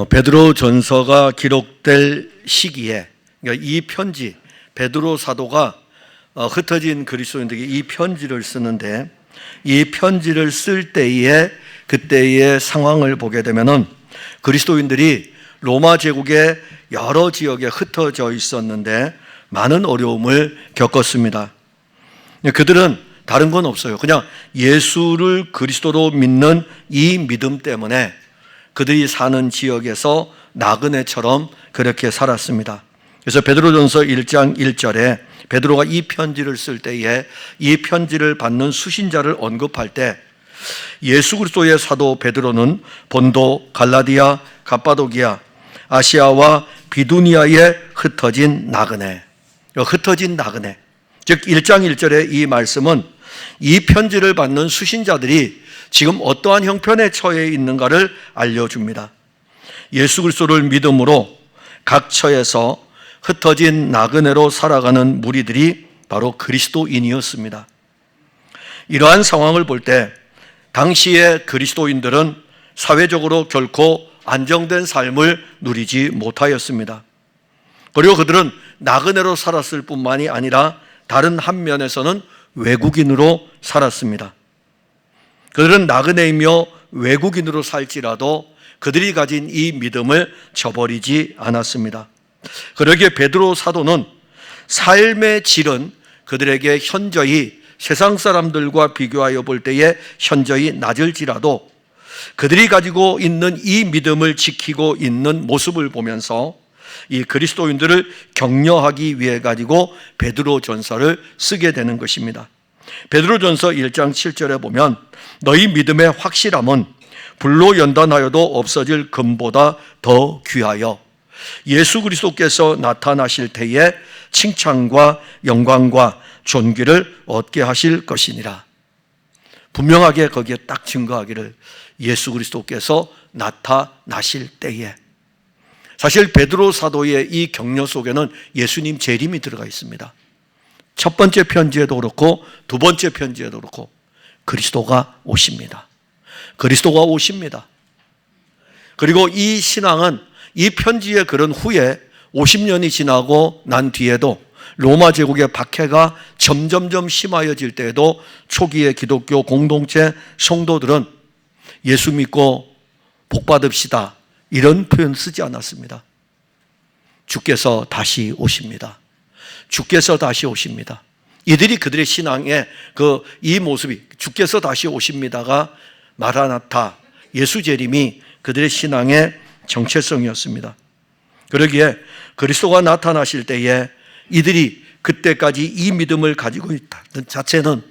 베드로 전서가 기록될 시기에, 그러니까 이 편지, 베드로 사도가 흩어진 그리스도인들에게 이 편지를 쓰는데, 이 편지를 쓸 때에 그때의 상황을 보게 되면은 그리스도인들이 로마 제국의 여러 지역에 흩어져 있었는데 많은 어려움을 겪었습니다. 그들은 다른 건 없어요. 그냥 예수를 그리스도로 믿는 이 믿음 때문에 그들이 사는 지역에서 나그네처럼 그렇게 살았습니다. 그래서 베드로전서 1장 1절에 베드로가 이 편지를 쓸 때에 이 편지를 받는 수신자를 언급할 때 예수 그리스도의 사도 베드로는 본도, 갈라디아, 갑바도기아, 아시아와 비두니아에 흩어진 나그네, 즉 1장 1절의 이 말씀은 이 편지를 받는 수신자들이 지금 어떠한 형편에 처해 있는가를 알려줍니다. 예수 그리스도를 믿음으로 각 처에서 흩어진 나그네로 살아가는 무리들이 바로 그리스도인이었습니다. 이러한 상황을 볼 때 당시의 그리스도인들은 사회적으로 결코 안정된 삶을 누리지 못하였습니다. 그리고 그들은 나그네로 살았을 뿐만이 아니라 다른 한 면에서는 외국인으로 살았습니다. 그들은 나그네이며 외국인으로 살지라도 그들이 가진 이 믿음을 저버리지 않았습니다. 그러기에 베드로 사도는 삶의 질은 그들에게 현저히 세상 사람들과 비교하여 볼 때에 현저히 낮을지라도 그들이 가지고 있는 이 믿음을 지키고 있는 모습을 보면서 이 그리스도인들을 격려하기 위해 가지고 베드로전서를 쓰게 되는 것입니다. 베드로전서 1장 7절에 보면 너희 믿음의 확실함은 불로 연단하여도 없어질 금보다 더 귀하여 예수 그리스도께서 나타나실 때에 칭찬과 영광과 존귀를 얻게 하실 것이니라. 분명하게 거기에 딱 증거하기를 예수 그리스도께서 나타나실 때에. 사실 베드로 사도의 이 격려 속에는 예수님 재림이 들어가 있습니다. 첫 번째 편지에도 그렇고 두 번째 편지에도 그렇고 그리스도가 오십니다. 그리스도가 오십니다. 그리고 이 신앙은 이 편지의 글은 후에 50년이 지나고 난 뒤에도 로마 제국의 박해가 점점점 심하여질 때에도 초기의 기독교 공동체 성도들은 예수 믿고 복 받읍시다 이런 표현 쓰지 않았습니다. 주께서 다시 오십니다. 주께서 다시 오십니다. 이들이 그들의 신앙의 이 모습이 주께서 다시 오십니다가 마라나타 예수 재림이 그들의 신앙의 정체성이었습니다. 그러기에 그리스도가 나타나실 때에 이들이 그때까지 이 믿음을 가지고 있다는 자체는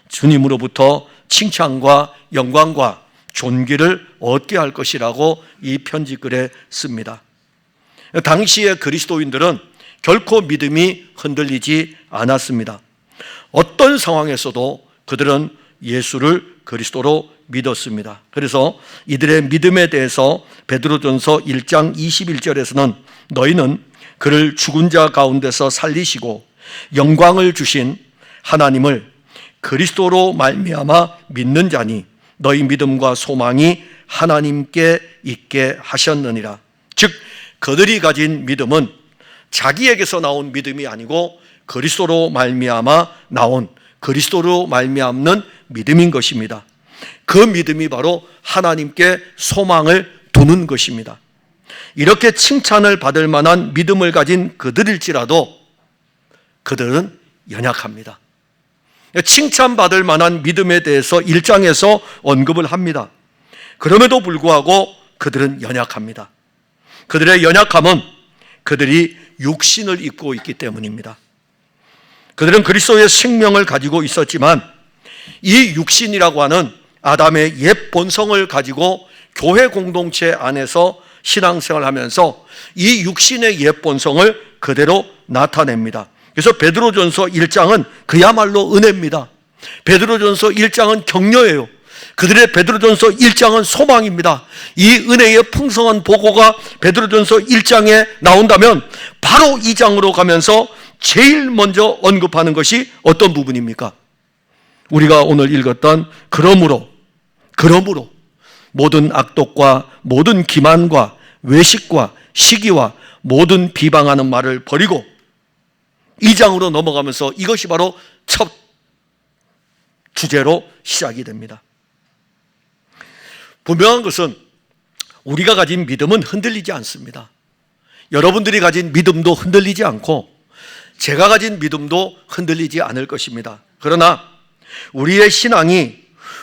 주님으로부터 칭찬과 영광과 존귀를 얻게 할 것이라고 이 편지글에 씁니다. 당시의 그리스도인들은 결코 믿음이 흔들리지 않았습니다. 어떤 상황에서도 그들은 예수를 그리스도로 믿었습니다. 그래서 이들의 믿음에 대해서 베드로전서 1장 21절에서는 너희는 그를 죽은 자 가운데서 살리시고 영광을 주신 하나님을 그리스도로 말미암아 믿는 자니 너희 믿음과 소망이 하나님께 있게 하셨느니라. 즉 그들이 가진 믿음은 자기에게서 나온 믿음이 아니고 그리스도로 말미암아 나온 그리스도로 말미암는 믿음인 것입니다. 그 믿음이 바로 하나님께 소망을 두는 것입니다. 이렇게 칭찬을 받을 만한 믿음을 가진 그들일지라도 그들은 연약합니다. 칭찬받을 만한 믿음에 대해서 1장에서 언급을 합니다. 그럼에도 불구하고 그들은 연약합니다. 그들의 연약함은 그들이 육신을 입고 있기 때문입니다. 그들은 그리스도의 생명을 가지고 있었지만 이 육신이라고 하는 아담의 옛 본성을 가지고 교회 공동체 안에서 신앙생활을 하면서 이 육신의 옛 본성을 그대로 나타냅니다. 그래서 베드로전서 1장은 그야말로 은혜입니다. 베드로전서 1장은 격려예요. 그들의 베드로전서 1장은 소망입니다. 이 은혜의 풍성한 보고가 베드로전서 1장에 나온다면 바로 2장으로 가면서 제일 먼저 언급하는 것이 어떤 부분입니까? 우리가 오늘 읽었던 그러므로 모든 악독과 모든 기만과 외식과 시기와 모든 비방하는 말을 버리고 2장으로 넘어가면서 이것이 바로 첫 주제로 시작이 됩니다. 분명한 것은 우리가 가진 믿음은 흔들리지 않습니다. 여러분들이 가진 믿음도 흔들리지 않고 제가 가진 믿음도 흔들리지 않을 것입니다. 그러나 우리의 신앙이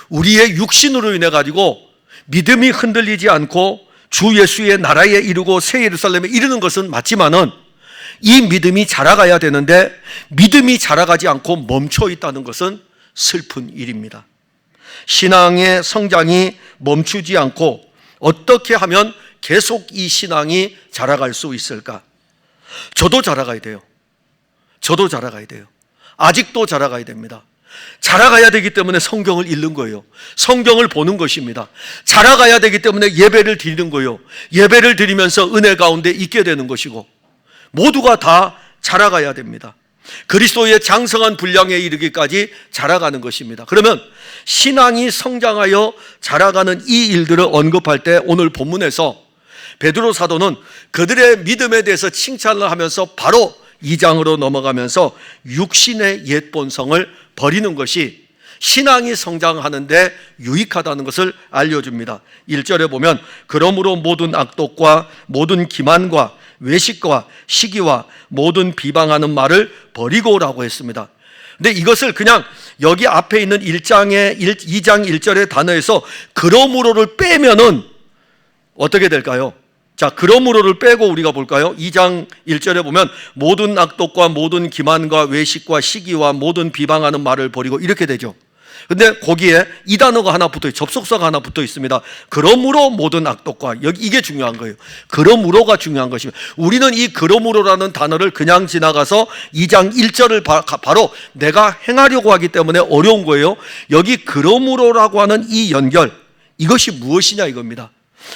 우리의 육신으로 인해 가지고 믿음이 흔들리지 않고 주 예수의 나라에 이르고 새 예루살렘에 이르는 것은 맞지만은 이 믿음이 자라가야 되는데 믿음이 자라가지 않고 멈춰 있다는 것은 슬픈 일입니다. 신앙의 성장이 멈추지 않고 어떻게 하면 계속 이 신앙이 자라갈 수 있을까? 저도 자라가야 돼요. 저도 자라가야 돼요. 아직도 자라가야 됩니다. 자라가야 되기 때문에 성경을 읽는 거예요. 성경을 보는 것입니다. 자라가야 되기 때문에 예배를 드리는 거예요. 예배를 드리면서 은혜 가운데 있게 되는 것이고 모두가 다 자라가야 됩니다. 그리스도의 장성한 분량에 이르기까지 자라가는 것입니다. 그러면 신앙이 성장하여 자라가는 이 일들을 언급할 때 오늘 본문에서 베드로 사도는 그들의 믿음에 대해서 칭찬을 하면서 바로 2장으로 넘어가면서 육신의 옛 본성을 버리는 것이 신앙이 성장하는데 유익하다는 것을 알려줍니다. 1절에 보면 그러므로 모든 악독과 모든 기만과 외식과 시기와 모든 비방하는 말을 버리고라고 했습니다. 근데 이것을 그냥 여기 앞에 있는 2장 1절의 단어에서 그러므로를 빼면은 어떻게 될까요? 자, 그러므로를 빼고 우리가 볼까요? 2장 1절에 보면 모든 악독과 모든 기만과 외식과 시기와 모든 비방하는 말을 버리고 이렇게 되죠. 근데 거기에 이 단어가 하나 붙어 있어요. 접속사가 하나 붙어 있습니다. 그러므로 모든 악독과, 여기 이게 중요한 거예요. 그러므로가 중요한 것입니다. 우리는 이 그러므로라는 단어를 그냥 지나가서 2장 1절을 바로 내가 행하려고 하기 때문에 어려운 거예요. 여기 그러므로라고 하는 이 연결, 이것이 무엇이냐 이겁니다.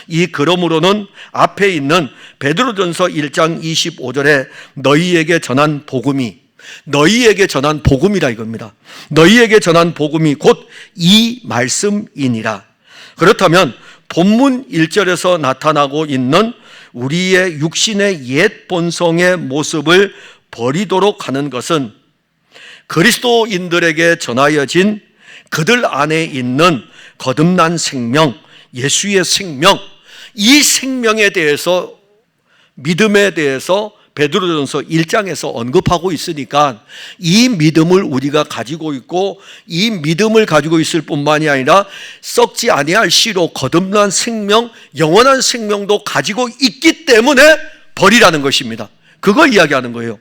이 그러므로는 앞에 있는 베드로전서 1장 25절에 너희에게 전한 복음이, 너희에게 전한 복음이라 이겁니다. 너희에게 전한 복음이 곧 이 말씀이니라. 그렇다면 본문 1절에서 나타나고 있는 우리의 육신의 옛 본성의 모습을 버리도록 하는 것은 그리스도인들에게 전하여진 그들 안에 있는 거듭난 생명, 예수의 생명, 이 생명에 대해서, 믿음에 대해서 베드로전서 1장에서 언급하고 있으니까 이 믿음을 우리가 가지고 있고 이 믿음을 가지고 있을 뿐만이 아니라 썩지 아니할 씨로 거듭난 생명, 영원한 생명도 가지고 있기 때문에 버리라는 것입니다. 그걸 이야기하는 거예요.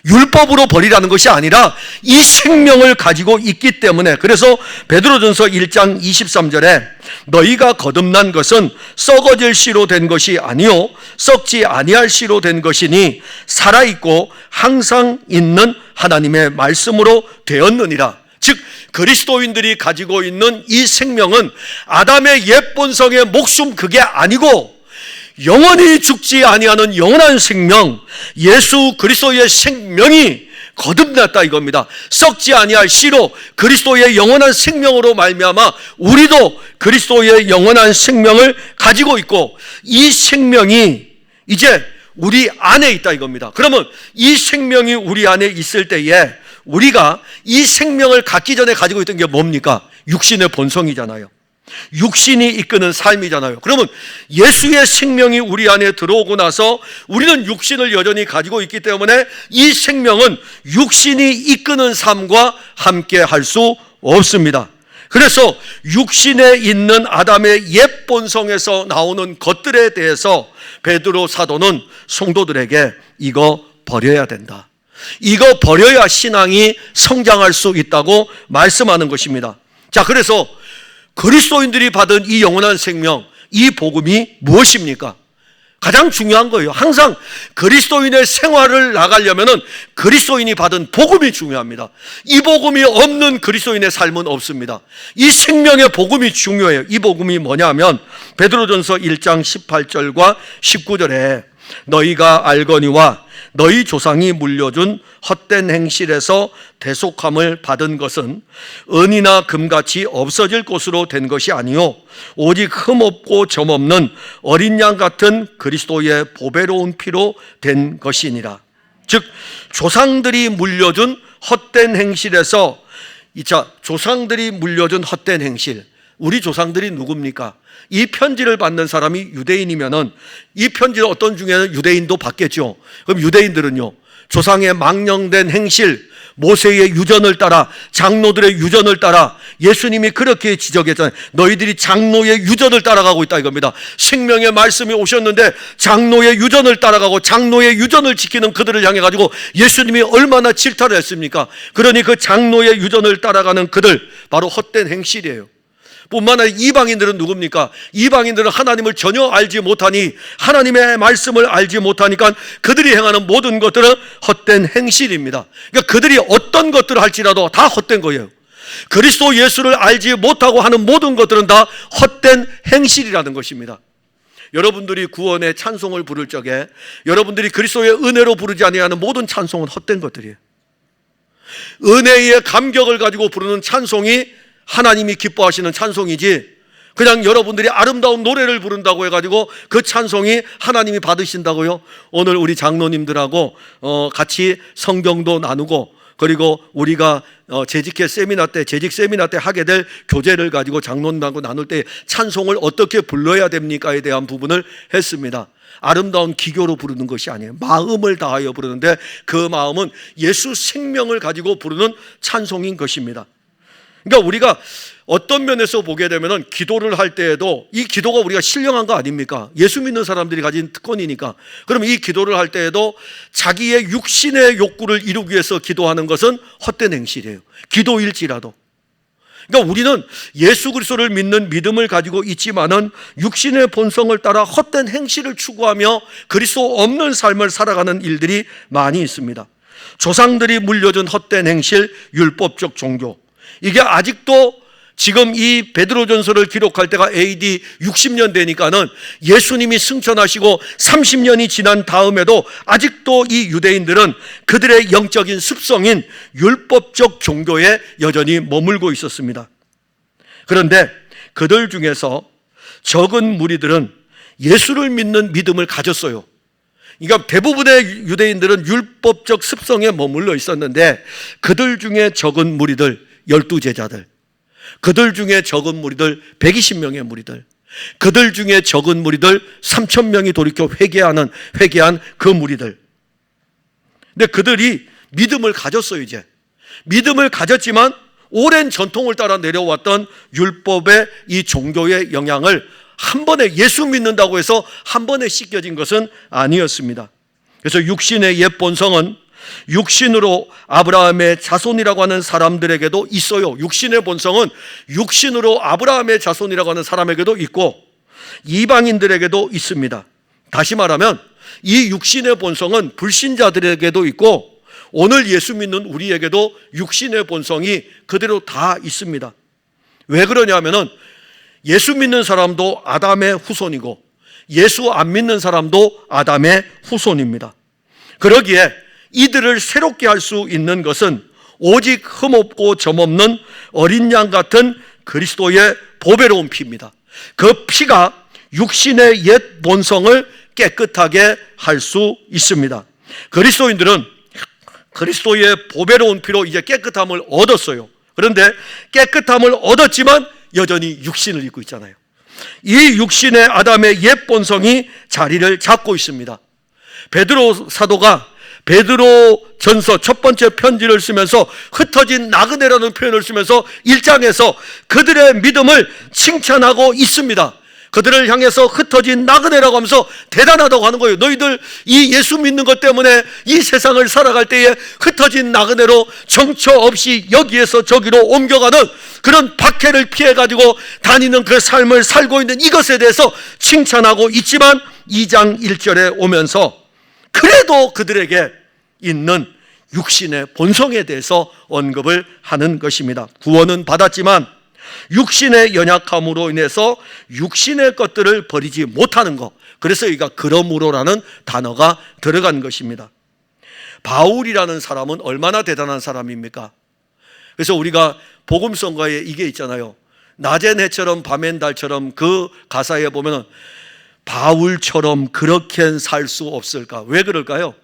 율법으로 버리라는 것이 아니라 이 생명을 가지고 있기 때문에. 그래서 베드로전서 1장 23절에 너희가 거듭난 것은 썩어질 씨로 된 것이 아니요 썩지 아니할 씨로 된 것이니 살아있고 항상 있는 하나님의 말씀으로 되었느니라. 즉 그리스도인들이 가지고 있는 이 생명은 아담의 옛 본성의 목숨 그게 아니고 영원히 죽지 아니하는 영원한 생명, 예수 그리스도의 생명이 거듭났다 이겁니다. 썩지 아니할 씨로 그리스도의 영원한 생명으로 말미암아 우리도 그리스도의 영원한 생명을 가지고 있고 이 생명이 이제 우리 안에 있다 이겁니다. 그러면 이 생명이 우리 안에 있을 때에 우리가 이 생명을 갖기 전에 가지고 있던 게 뭡니까? 육신의 본성이잖아요. 육신이 이끄는 삶이잖아요. 그러면 예수의 생명이 우리 안에 들어오고 나서 우리는 육신을 여전히 가지고 있기 때문에 이 생명은 육신이 이끄는 삶과 함께 할 수 없습니다. 그래서 육신에 있는 아담의 옛 본성에서 나오는 것들에 대해서 베드로 사도는 성도들에게 이거 버려야 된다. 이거 버려야 신앙이 성장할 수 있다고 말씀하는 것입니다. 자, 그래서 그리스도인들이 받은 이 영원한 생명, 이 복음이 무엇입니까? 가장 중요한 거예요. 항상 그리스도인의 생활을 나가려면은 그리스도인이 받은 복음이 중요합니다. 이 복음이 없는 그리스도인의 삶은 없습니다. 이 생명의 복음이 중요해요. 이 복음이 뭐냐면 베드로전서 1장 18절과 19절에 너희가 알거니와 너희 조상이 물려준 헛된 행실에서 대속함을 받은 것은 은이나 금같이 없어질 것으로 된 것이 아니요 오직 흠없고 점없는 어린 양 같은 그리스도의 보배로운 피로 된 것이니라. 즉 조상들이 물려준 헛된 행실에서, 조상들이 물려준 헛된 행실, 우리 조상들이 누굽니까? 이 편지를 받는 사람이 유대인이면은 이 편지를 어떤 중에는 유대인도 받겠죠. 그럼 유대인들은요, 조상의 망령된 행실, 모세의 유전을 따라, 장로들의 유전을 따라, 예수님이 그렇게 지적했잖아요. 너희들이 장로의 유전을 따라가고 있다 이겁니다. 생명의 말씀이 오셨는데 장로의 유전을 따라가고 장로의 유전을 지키는 그들을 향해 가지고 예수님이 얼마나 질타를 했습니까? 그러니 그 장로의 유전을 따라가는 그들, 바로 헛된 행실이에요. 뿐만 아니라 이방인들은 누굽니까? 이방인들은 하나님을 전혀 알지 못하니, 하나님의 말씀을 알지 못하니까 그들이 행하는 모든 것들은 헛된 행실입니다. 그러니까 그들이 어떤 것들을 할지라도 다 헛된 거예요. 그리스도 예수를 알지 못하고 하는 모든 것들은 다 헛된 행실이라는 것입니다. 여러분들이 구원의 찬송을 부를 적에 여러분들이 그리스도의 은혜로 부르지 아니하는 모든 찬송은 헛된 것들이에요. 은혜의 감격을 가지고 부르는 찬송이 하나님이 기뻐하시는 찬송이지, 그냥 여러분들이 아름다운 노래를 부른다고 해가지고 그 찬송이 하나님이 받으신다고요? 오늘 우리 장로님들하고 같이 성경도 나누고, 그리고 우리가 재직 세미나 때 하게 될 교재를 가지고 장로님하고 나눌 때 찬송을 어떻게 불러야 됩니까에 대한 부분을 했습니다. 아름다운 기교로 부르는 것이 아니에요. 마음을 다하여 부르는데 그 마음은 예수 생명을 가지고 부르는 찬송인 것입니다. 그러니까 우리가 어떤 면에서 보게 되면은 기도를 할 때에도 이 기도가 우리가 신령한 거 아닙니까? 예수 믿는 사람들이 가진 특권이니까. 그럼 이 기도를 할 때에도 자기의 육신의 욕구를 이루기 위해서 기도하는 것은 헛된 행실이에요. 기도일지라도. 그러니까 우리는 예수 그리스도를 믿는 믿음을 가지고 있지만은 육신의 본성을 따라 헛된 행실을 추구하며 그리스도 없는 삶을 살아가는 일들이 많이 있습니다. 조상들이 물려준 헛된 행실, 율법적 종교, 이게 아직도 지금 이 베드로전서를 기록할 때가 AD 60년 되니까는 예수님이 승천하시고 30년이 지난 다음에도 아직도 이 유대인들은 그들의 영적인 습성인 율법적 종교에 여전히 머물고 있었습니다. 그런데 그들 중에서 적은 무리들은 예수를 믿는 믿음을 가졌어요. 그러니까 대부분의 유대인들은 율법적 습성에 머물러 있었는데 그들 중에 적은 무리들, 12제자들, 그들 중에 적은 무리들 120명의 무리들, 그들 중에 적은 무리들 3,000명이 돌이켜 회개한 그 무리들. 근데 그들이 믿음을 가졌어요. 이제 믿음을 가졌지만 오랜 전통을 따라 내려왔던 율법의 이 종교의 영향을 한 번에, 예수 믿는다고 해서 한 번에 씻겨진 것은 아니었습니다. 그래서 육신의 옛 본성은 육신으로 아브라함의 자손이라고 하는 사람들에게도 있어요. 육신의 본성은 육신으로 아브라함의 자손이라고 하는 사람에게도 있고 이방인들에게도 있습니다. 다시 말하면 이 육신의 본성은 불신자들에게도 있고 오늘 예수 믿는 우리에게도 육신의 본성이 그대로 다 있습니다. 왜 그러냐면은 예수 믿는 사람도 아담의 후손이고 예수 안 믿는 사람도 아담의 후손입니다. 그러기에 이들을 새롭게 할 수 있는 것은 오직 흠없고 점없는 어린 양 같은 그리스도의 보배로운 피입니다. 그 피가 육신의 옛 본성을 깨끗하게 할 수 있습니다. 그리스도인들은 그리스도의 보배로운 피로 이제 깨끗함을 얻었어요. 그런데 깨끗함을 얻었지만 여전히 육신을 입고 있잖아요. 이 육신의 아담의 옛 본성이 자리를 잡고 있습니다. 베드로 사도가 베드로전서 첫 번째 편지를 쓰면서 흩어진 나그네라는 표현을 쓰면서 1장에서 그들의 믿음을 칭찬하고 있습니다. 그들을 향해서 흩어진 나그네라고 하면서 대단하다고 하는 거예요. 너희들 이 예수 믿는 것 때문에 이 세상을 살아갈 때에 흩어진 나그네로 정처 없이 여기에서 저기로 옮겨가는 그런 박해를 피해가지고 다니는 그 삶을 살고 있는 이것에 대해서 칭찬하고 있지만 2장 1절에 오면서 그래도 그들에게 있는 육신의 본성에 대해서 언급을 하는 것입니다. 구원은 받았지만 육신의 연약함으로 인해서 육신의 것들을 버리지 못하는 것. 그래서 여기가 그러므로라는 단어가 들어간 것입니다. 바울이라는 사람은 얼마나 대단한 사람입니까? 그래서 우리가 복음성가에 이게 있잖아요. 낮엔 해처럼 밤엔 달처럼, 그 가사에 보면 바울처럼 그렇게 살 수 없을까? 왜 그럴까요?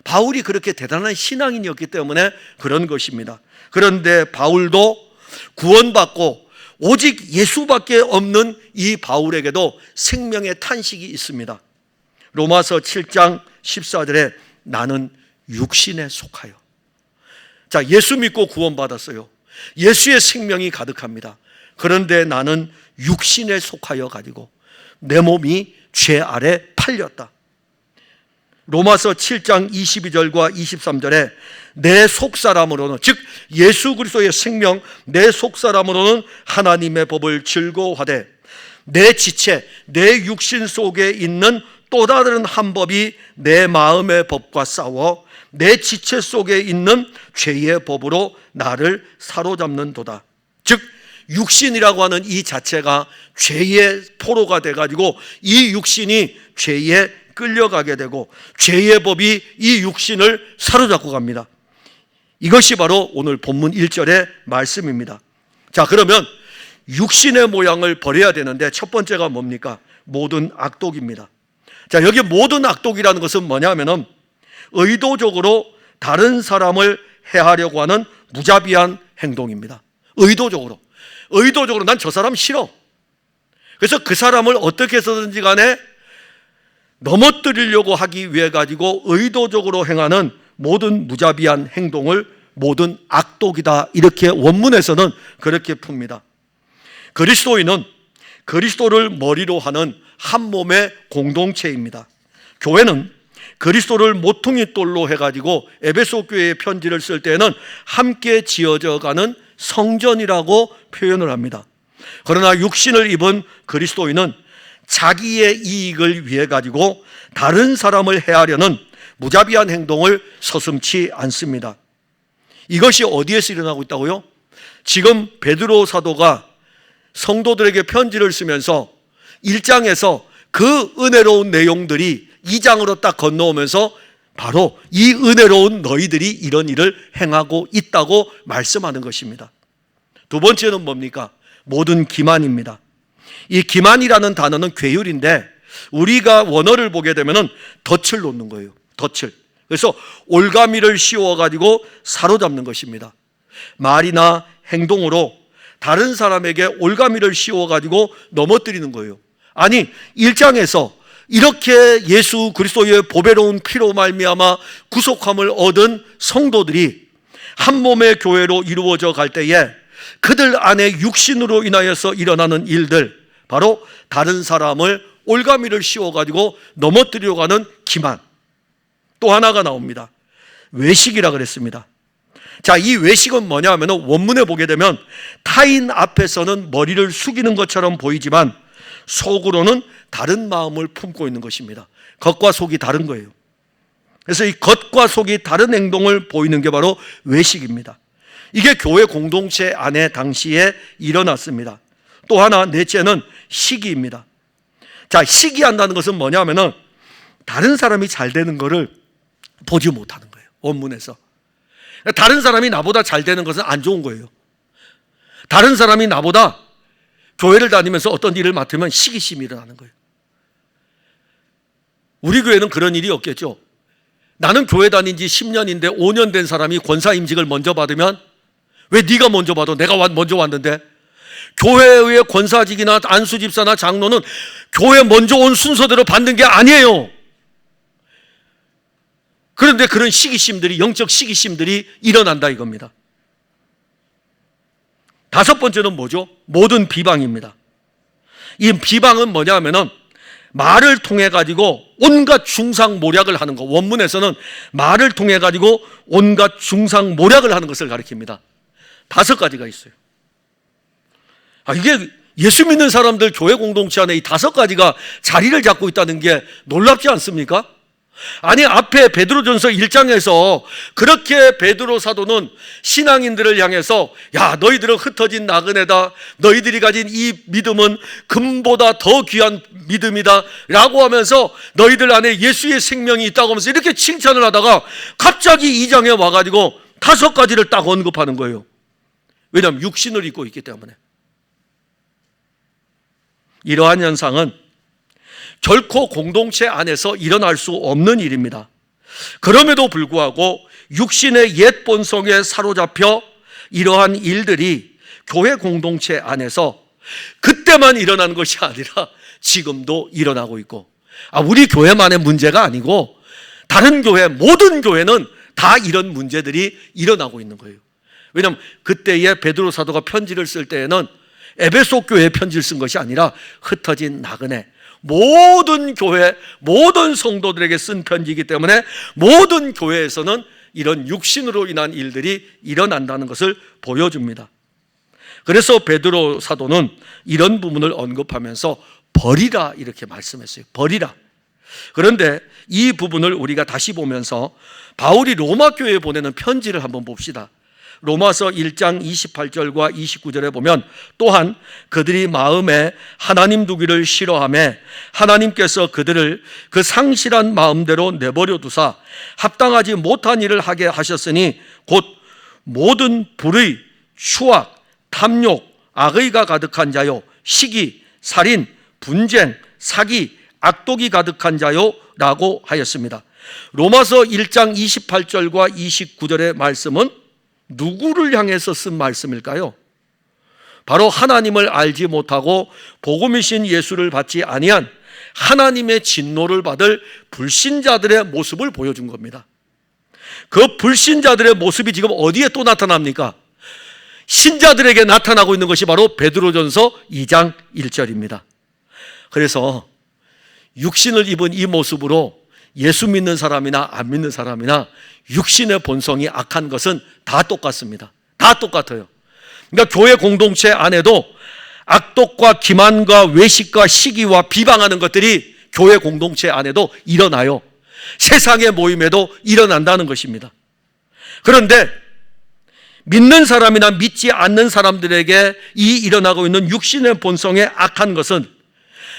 바울이 그렇게 대단한 신앙인이었기 때문에 그런 것입니다. 그런데 바울도 구원받고 오직 예수밖에 없는 이 바울에게도 생명의 탄식이 있습니다. 로마서 7장 14절에 나는 육신에 속하여. 자, 예수 믿고 구원받았어요. 예수의 생명이 가득합니다. 그런데 나는 육신에 속하여 가지고 내 몸이 죄 아래 팔렸다. 로마서 7장 22절과 23절에 내 속사람으로는, 즉 예수 그리스도의 생명, 내 속사람으로는 하나님의 법을 즐거워하되 내 지체, 내 육신 속에 있는 또 다른 한 법이 내 마음의 법과 싸워 내 지체 속에 있는 죄의 법으로 나를 사로잡는도다. 즉 육신이라고 하는 이 자체가 죄의 포로가 돼가지고 이 육신이 죄에 끌려가게 되고 죄의 법이 이 육신을 사로잡고 갑니다. 이것이 바로 오늘 본문 1절의 말씀입니다. 자, 그러면 육신의 모양을 버려야 되는데 첫 번째가 뭡니까? 모든 악독입니다. 자, 여기 모든 악독이라는 것은 뭐냐면은 의도적으로 다른 사람을 해하려고 하는 무자비한 행동입니다. 의도적으로 난 저 사람 싫어. 그래서 그 사람을 어떻게 해서든지 간에 넘어뜨리려고 하기 위해 가지고 의도적으로 행하는 모든 무자비한 행동을 모든 악독이다, 이렇게 원문에서는 그렇게 풉니다. 그리스도인은 그리스도를 머리로 하는 한 몸의 공동체입니다. 교회는 그리스도를 모퉁이 돌로 해가지고 에베소 교회의 편지를 쓸 때는 함께 지어져 가는 성전이라고 표현을 합니다. 그러나 육신을 입은 그리스도인은 자기의 이익을 위해 가지고 다른 사람을 해하려는 무자비한 행동을 서슴지 않습니다. 이것이 어디에서 일어나고 있다고요? 지금 베드로 사도가 성도들에게 편지를 쓰면서 1장에서 그 은혜로운 내용들이 2장으로 딱 건너오면서 바로 이 은혜로운 너희들이 이런 일을 행하고 있다고 말씀하는 것입니다. 두 번째는 뭡니까? 모든 기만입니다. 이 기만이라는 단어는 괴율인데 우리가 원어를 보게 되면 덫을 놓는 거예요. 덫을. 그래서 올가미를 씌워가지고 사로잡는 것입니다. 말이나 행동으로 다른 사람에게 올가미를 씌워가지고 넘어뜨리는 거예요. 아니, 1장에서 이렇게 예수 그리스도의 보배로운 피로 말미암아 구속함을 얻은 성도들이 한 몸의 교회로 이루어져 갈 때에 그들 안에 육신으로 인하여서 일어나는 일들, 바로 다른 사람을 올가미를 씌워가지고 넘어뜨리려고 하는 기만. 또 하나가 나옵니다. 외식이라 그랬습니다. 자, 이 외식은 뭐냐 하면 원문에 보게 되면 타인 앞에서는 머리를 숙이는 것처럼 보이지만 속으로는 다른 마음을 품고 있는 것입니다. 겉과 속이 다른 거예요. 그래서 이 겉과 속이 다른 행동을 보이는 게 바로 외식입니다. 이게 교회 공동체 안에 당시에 일어났습니다. 또 하나, 넷째는 시기입니다. 자, 시기한다는 것은 뭐냐 하면은 다른 사람이 잘 되는 거를 보지 못하는 거예요. 원문에서. 다른 사람이 나보다 잘 되는 것은 안 좋은 거예요. 다른 사람이 나보다 교회를 다니면서 어떤 일을 맡으면 시기심이 일어나는 거예요. 우리 교회는 그런 일이 없겠죠. 나는 교회 다닌 지 10년인데 5년 된 사람이 권사 임직을 먼저 받으면 왜 네가 먼저 받아? 내가 먼저 왔는데. 교회의 권사직이나 안수집사나 장로는 교회 먼저 온 순서대로 받는 게 아니에요. 그런데 그런 시기심들이, 영적 시기심들이 일어난다 이겁니다. 다섯 번째는 뭐죠? 모든 비방입니다. 이 비방은 뭐냐 하면은 말을 통해 가지고 온갖 중상모략을 하는 것. 원문에서는 말을 통해 가지고 온갖 중상모략을 하는 것을 가리킵니다. 5가지가 있어요. 이게 예수 믿는 사람들 교회 공동체 안에 이 5가지가 자리를 잡고 있다는 게 놀랍지 않습니까? 아니, 앞에 베드로전서 1장에서 그렇게 베드로 사도는 신앙인들을 향해서 야, 너희들은 흩어진 나그네다, 너희들이 가진 이 믿음은 금보다 더 귀한 믿음이다 라고 하면서 너희들 안에 예수의 생명이 있다고 하면서 이렇게 칭찬을 하다가 갑자기 2장에 와가지고 5가지를 딱 언급하는 거예요. 왜냐하면 육신을 입고 있기 때문에. 이러한 현상은 결코 공동체 안에서 일어날 수 없는 일입니다. 그럼에도 불구하고 육신의 옛 본성에 사로잡혀 이러한 일들이 교회 공동체 안에서 그때만 일어나는 것이 아니라 지금도 일어나고 있고, 우리 교회만의 문제가 아니고 다른 교회, 모든 교회는 다 이런 문제들이 일어나고 있는 거예요. 왜냐하면 그때에 베드로 사도가 편지를 쓸 때에는 에베소 교회에 편지를 쓴 것이 아니라 흩어진 나그네, 모든 교회, 모든 성도들에게 쓴 편지이기 때문에 모든 교회에서는 이런 육신으로 인한 일들이 일어난다는 것을 보여줍니다. 그래서 베드로 사도는 이런 부분을 언급하면서 버리라 이렇게 말씀했어요. 버리라. 그런데 이 부분을 우리가 다시 보면서 바울이 로마 교회에 보내는 편지를 한번 봅시다. 로마서 1장 28절과 29절에 보면 또한 그들이 마음에 하나님 두기를 싫어하며 하나님께서 그들을 그 상실한 마음대로 내버려 두사 합당하지 못한 일을 하게 하셨으니 곧 모든 불의, 추악, 탐욕, 악의가 가득한 자요, 시기, 살인, 분쟁, 사기, 악독이 가득한 자요 라고 하였습니다. 로마서 1장 28절과 29절의 말씀은 누구를 향해서 쓴 말씀일까요? 바로 하나님을 알지 못하고 복음이신 예수를 받지 아니한 하나님의 진노를 받을 불신자들의 모습을 보여준 겁니다. 그 불신자들의 모습이 지금 어디에 또 나타납니까? 신자들에게 나타나고 있는 것이 바로 베드로전서 2장 1절입니다. 그래서 육신을 입은 이 모습으로 예수 믿는 사람이나 안 믿는 사람이나 육신의 본성이 악한 것은 다 똑같습니다. 다 똑같아요. 그러니까 교회 공동체 안에도 악독과 기만과 외식과 시기와 비방하는 것들이 교회 공동체 안에도 일어나요. 세상의 모임에도 일어난다는 것입니다. 그런데 믿는 사람이나 믿지 않는 사람들에게 이 일어나고 있는 육신의 본성의 악한 것은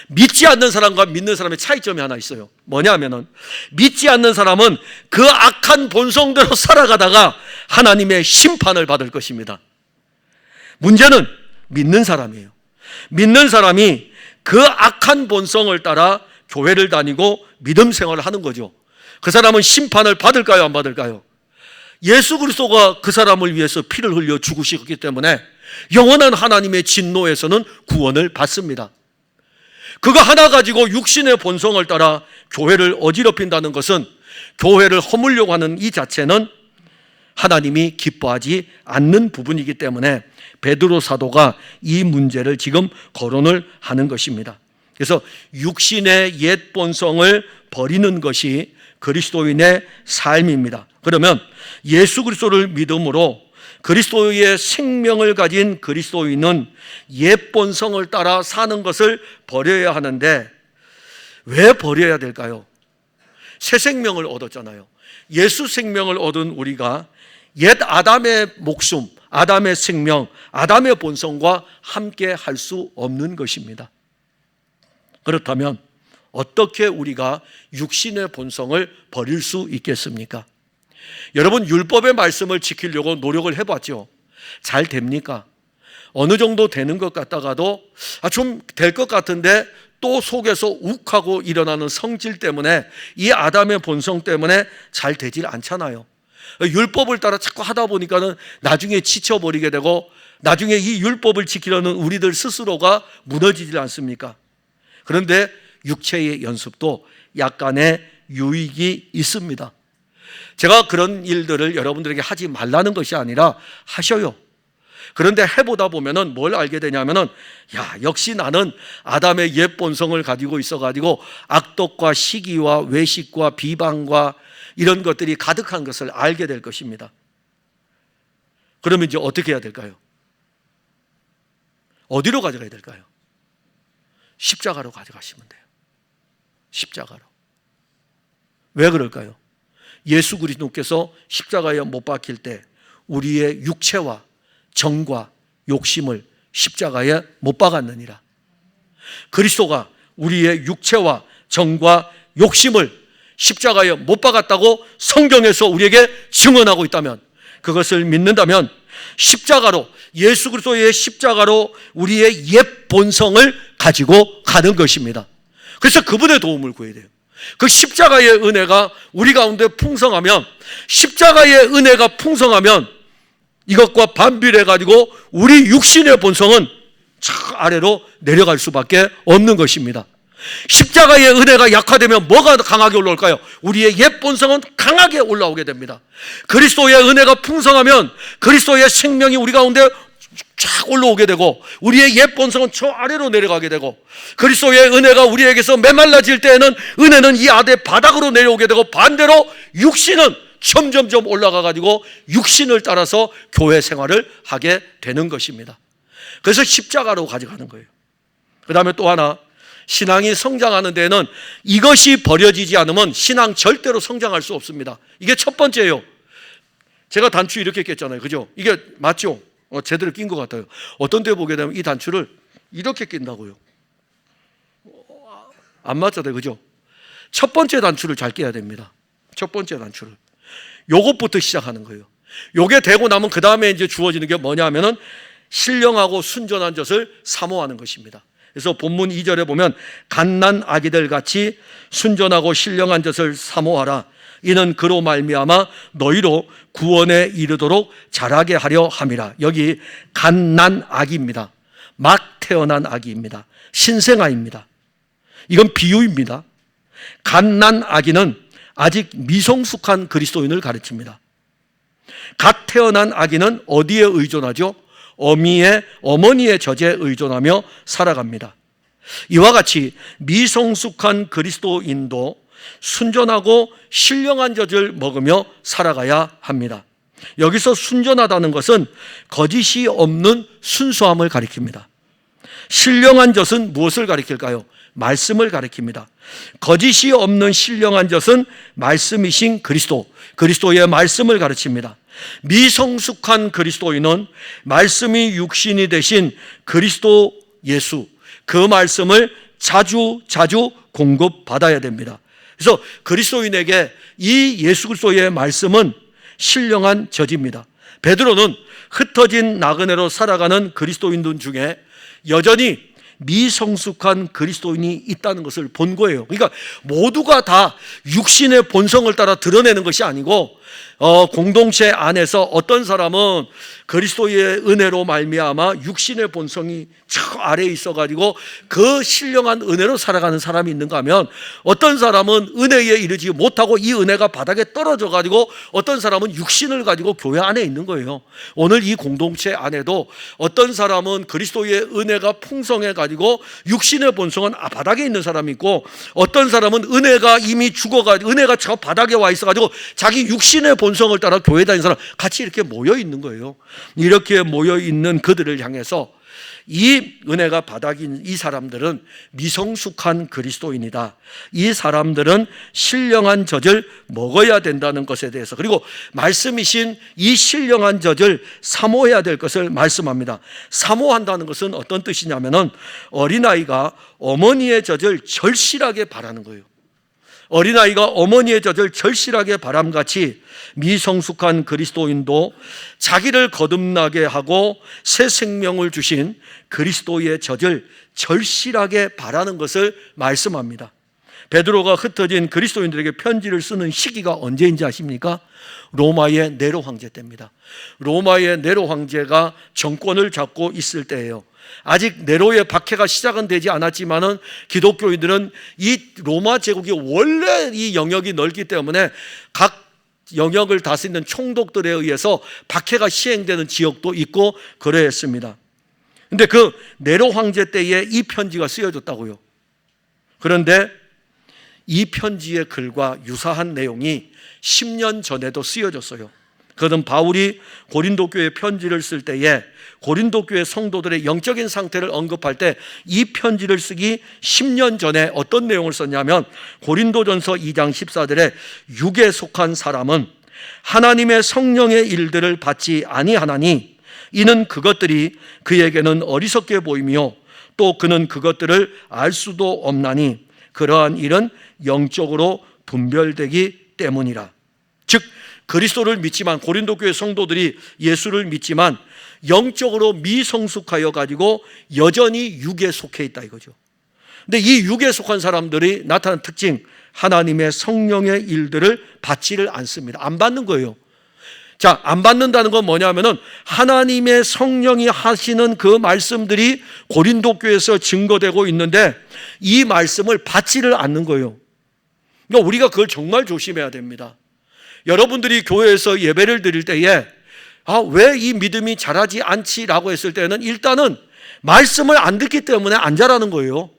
믿지 않는 사람과 믿는 사람의 차이점이 하나 있어요. 뭐냐면은 믿지 않는 사람은 그 악한 본성대로 살아가다가 하나님의 심판을 받을 것입니다. 문제는 믿는 사람이에요. 믿는 사람이 그 악한 본성을 따라 교회를 다니고 믿음 생활을 하는 거죠. 그 사람은 심판을 받을까요, 안 받을까요? 예수 그리스도가 그 사람을 위해서 피를 흘려 죽으셨기 때문에 영원한 하나님의 진노에서는 구원을 받습니다. 그거 하나 가지고 육신의 본성을 따라 교회를 어지럽힌다는 것은, 교회를 허물려고 하는 이 자체는 하나님이 기뻐하지 않는 부분이기 때문에 베드로 사도가 이 문제를 지금 거론을 하는 것입니다. 그래서 육신의 옛 본성을 버리는 것이 그리스도인의 삶입니다. 그러면 예수 그리스도를 믿음으로 그리스도의 생명을 가진 그리스도인은 옛 본성을 따라 사는 것을 버려야 하는데 왜 버려야 될까요? 새 생명을 얻었잖아요. 예수 생명을 얻은 우리가 옛 아담의 목숨, 아담의 생명, 아담의 본성과 함께 할 수 없는 것입니다. 그렇다면 어떻게 우리가 육신의 본성을 버릴 수 있겠습니까? 여러분, 율법의 말씀을 지키려고 노력을 해봤죠. 잘 됩니까? 어느 정도 되는 것 같다가도 좀 될 것 같은데 또 속에서 욱하고 일어나는 성질 때문에, 이 아담의 본성 때문에 잘 되질 않잖아요. 율법을 따라 자꾸 하다 보니까는 나중에 지쳐버리게 되고 나중에 이 율법을 지키려는 우리들 스스로가 무너지질 않습니까? 그런데 육체의 연습도 약간의 유익이 있습니다. 제가 그런 일들을 여러분들에게 하지 말라는 것이 아니라 하셔요. 그런데 해보다 보면은 뭘 알게 되냐면은, 역시 나는 아담의 옛 본성을 가지고 있어가지고 악독과 시기와 외식과 비방과 이런 것들이 가득한 것을 알게 될 것입니다. 그러면 이제 어떻게 해야 될까요? 어디로 가져가야 될까요? 십자가로 가져가시면 돼요. 십자가로. 왜 그럴까요? 예수 그리스도께서 십자가에 못 박힐 때 우리의 육체와 정과 욕심을 십자가에 못 박았느니라. 그리스도가 우리의 육체와 정과 욕심을 십자가에 못 박았다고 성경에서 우리에게 증언하고 있다면, 그것을 믿는다면 십자가로, 예수 그리스도의 십자가로 우리의 옛 본성을 가지고 가는 것입니다. 그래서 그분의 도움을 구해야 돼요. 그 십자가의 은혜가 우리 가운데 풍성하면, 십자가의 은혜가 풍성하면 이것과 반비례해 가지고 우리 육신의 본성은 저 아래로 내려갈 수밖에 없는 것입니다. 십자가의 은혜가 약화되면 뭐가 강하게 올라올까요? 우리의 옛 본성은 강하게 올라오게 됩니다. 그리스도의 은혜가 풍성하면 그리스도의 생명이 우리 가운데 쫙 올라오게 되고, 우리의 옛 본성은 저 아래로 내려가게 되고, 그리스도의 은혜가 우리에게서 메말라질 때에는 은혜는 이 아래 바닥으로 내려오게 되고, 반대로 육신은 점점점 올라가 가지고 육신을 따라서 교회 생활을 하게 되는 것입니다. 그래서 십자가로 가져가는 거예요. 그 다음에 또 하나, 신앙이 성장하는 데에는 이것이 버려지지 않으면 신앙 절대로 성장할 수 없습니다. 이게 첫 번째예요. 제가 단추 이렇게 꼈잖아요. 그죠? 이게 맞죠? 제대로 낀 것 같아요. 어떤 데 보게 되면 이 단추를 이렇게 낀다고요. 안 맞잖아요. 그죠? 첫 번째 단추를 잘 껴야 됩니다. 첫 번째 단추를. 요것부터 시작하는 거예요. 요게 되고 나면 그 다음에 이제 주어지는 게 뭐냐 하면은 신령하고 순전한 젖을 사모하는 것입니다. 그래서 본문 2절에 보면 갓난 아기들 같이 순전하고 신령한 젖을 사모하라. 이는 그로 말미암아 너희로 구원에 이르도록 자라게 하려 함이라. 여기 갓난 아기입니다. 막 태어난 아기입니다. 신생아입니다. 이건 비유입니다. 갓난 아기는 아직 미성숙한 그리스도인을 가르칩니다. 갓 태어난 아기는 어디에 의존하죠? 어머니의 젖에 의존하며 살아갑니다. 이와 같이 미성숙한 그리스도인도 순전하고 신령한 젖을 먹으며 살아가야 합니다. 여기서 순전하다는 것은 거짓이 없는 순수함을 가리킵니다. 신령한 젖은 무엇을 가리킬까요? 말씀을 가리킵니다. 거짓이 없는 신령한 젖은 말씀이신 그리스도의 말씀을 가르칩니다. 미성숙한 그리스도인은 말씀이 육신이 되신 그리스도 예수, 그 말씀을 자주 공급받아야 됩니다. 그래서 그리스도인에게 이 예수 그리스도의 말씀은 신령한 젖입니다. 베드로는 흩어진 나그네로 살아가는 그리스도인들 중에 여전히 미성숙한 그리스도인이 있다는 것을 본 거예요. 그러니까 모두가 다 육신의 본성을 따라 드러내는 것이 아니고, 공동체 안에서 어떤 사람은 그리스도의 은혜로 말미암아 육신의 본성이 저 아래에 있어가지고 그 신령한 은혜로 살아가는 사람이 있는가 하면, 어떤 사람은 은혜에 이르지 못하고 이 은혜가 바닥에 떨어져가지고 어떤 사람은 육신을 가지고 교회 안에 있는 거예요. 오늘 이 공동체 안에도 어떤 사람은 그리스도의 은혜가 풍성해가지고 육신의 본성은 바닥에 있는 사람이 있고, 어떤 사람은 은혜가 이미 죽어가지고 은혜가 저 바닥에 와 있어가지고 자기 육신의 본성을 따라 교회 다니는 사람 같이 이렇게 모여 있는 거예요. 이렇게 모여 있는 그들을 향해서 이 은혜가 바닥인 이 사람들은 미성숙한 그리스도인이다. 이 사람들은 신령한 젖을 먹어야 된다는 것에 대해서, 그리고 말씀이신 이 신령한 젖을 사모해야 될 것을 말씀합니다. 사모한다는 것은 어떤 뜻이냐면은 어린아이가 어머니의 젖을 절실하게 바라는 거예요. 어린아이가 어머니의 젖을 절실하게 바람같이 미성숙한 그리스도인도 자기를 거듭나게 하고 새 생명을 주신 그리스도의 젖을 절실하게 바라는 것을 말씀합니다. 베드로가 흩어진 그리스도인들에게 편지를 쓰는 시기가 언제인지 아십니까? 로마의 네로 황제 때입니다. 로마의 네로 황제가 정권을 잡고 있을 때예요. 아직 네로의 박해가 시작은 되지 않았지만은 기독교인들은 이 로마 제국이 원래 이 영역이 넓기 때문에 각 영역을 다스리는 총독들에 의해서 박해가 시행되는 지역도 있고 그러했습니다. 근데 그 네로 황제 때에 이 편지가 쓰여졌다고요. 그런데 이 편지의 글과 유사한 내용이 10년 전에도 쓰여졌어요. 그는 바울이 고린도 교회 편지를 쓸 때에 고린도 교회 성도들의 영적인 상태를 언급할 때 이 편지를 쓰기 10년 전에 어떤 내용을 썼냐면 고린도전서 2장 14절에 육에 속한 사람은 하나님의 성령의 일들을 받지 아니하나니 이는 그것들이 그에게는 어리석게 보이며 또 그는 그것들을 알 수도 없나니 그러한 일은 영적으로 분별되기 때문이라. 즉 그리스도를 믿지만 고린도 교회 성도들이 예수를 믿지만 영적으로 미성숙하여 가지고 여전히 육에 속해 있다 이거죠. 근데 이 육에 속한 사람들이 나타난 특징, 하나님의 성령의 일들을 받지를 않습니다. 안 받는 거예요. 자, 안 받는다는 건 뭐냐면은 하나님의 성령이 하시는 그 말씀들이 고린도 교회에서 증거되고 있는데 이 말씀을 받지를 않는 거예요. 그러니까 우리가 그걸 정말 조심해야 됩니다. 여러분들이 교회에서 예배를 드릴 때에 왜 이 믿음이 자라지 않지라고 했을 때는 일단은 말씀을 안 듣기 때문에 안 자라는 거예요.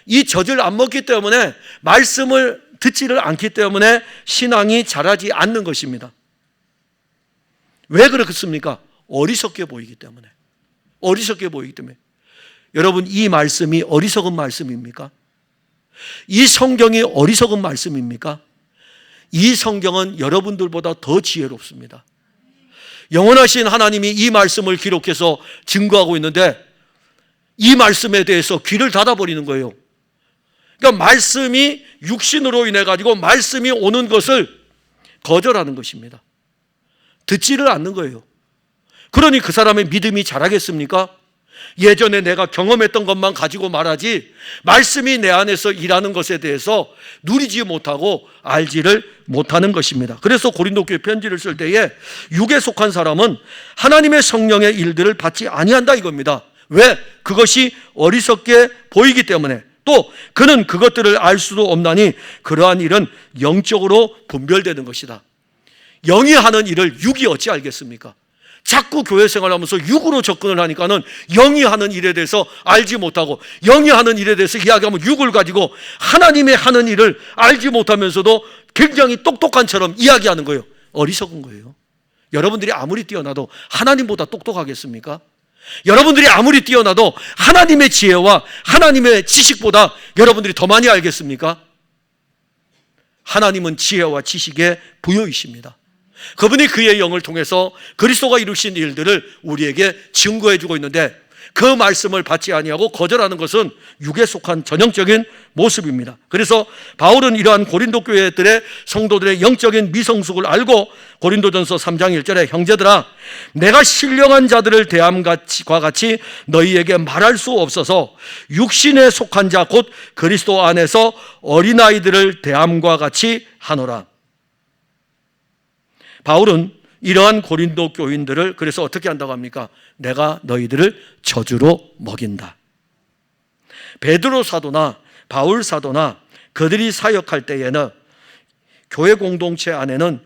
이 젖을 안 먹기 때문에 말씀을 듣지를 않기 때문에 신앙이 자라지 않는 것입니다. 왜 그렇습니까? 어리석게 보이기 때문에. 어리석게 보이기 때문에. 여러분, 이 말씀이 어리석은 말씀입니까? 이 성경이 어리석은 말씀입니까? 이 성경은 여러분들보다 더 지혜롭습니다. 영원하신 하나님이 이 말씀을 기록해서 증거하고 있는데 이 말씀에 대해서 귀를 닫아버리는 거예요. 그러니까 말씀이 육신으로 인해 가지고 말씀이 오는 것을 거절하는 것입니다. 듣지를 않는 거예요. 그러니 그 사람의 믿음이 자라겠습니까? 예전에 내가 경험했던 것만 가지고 말하지 말씀이 내 안에서 일하는 것에 대해서 누리지 못하고 알지를 못하는 것입니다. 그래서 고린도 교회 편지를 쓸 때에 육에 속한 사람은 하나님의 성령의 일들을 받지 아니한다 이겁니다. 왜? 그것이 어리석게 보이기 때문에. 또 그는 그것들을 알 수도 없나니 그러한 일은 영적으로 분별되는 것이다. 영이 하는 일을 육이 어찌 알겠습니까? 자꾸 교회 생활하면서 육으로 접근을 하니까는 영이 하는 일에 대해서 알지 못하고 영이 하는 일에 대해서 이야기하면 육을 가지고 하나님의 하는 일을 알지 못하면서도 굉장히 똑똑한처럼 이야기하는 거예요. 어리석은 거예요. 여러분들이 아무리 뛰어나도 하나님보다 똑똑하겠습니까? 여러분들이 아무리 뛰어나도 하나님의 지혜와 하나님의 지식보다 여러분들이 더 많이 알겠습니까? 하나님은 지혜와 지식의 부여이십니다. 그분이 그의 영을 통해서 그리스도가 이루신 일들을 우리에게 증거해 주고 있는데 그 말씀을 받지 아니하고 거절하는 것은 육에 속한 전형적인 모습입니다. 그래서 바울은 이러한 고린도 교회들의 성도들의 영적인 미성숙을 알고 고린도전서 3장 1절에 형제들아 내가 신령한 자들을 대함과 같이 너희에게 말할 수 없어서 육신에 속한 자 곧 그리스도 안에서 어린아이들을 대함과 같이 하노라. 바울은 이러한 고린도 교인들을 그래서 어떻게 한다고 합니까? 내가 너희들을 저주로 먹인다. 베드로 사도나 바울 사도나 그들이 사역할 때에는 교회 공동체 안에는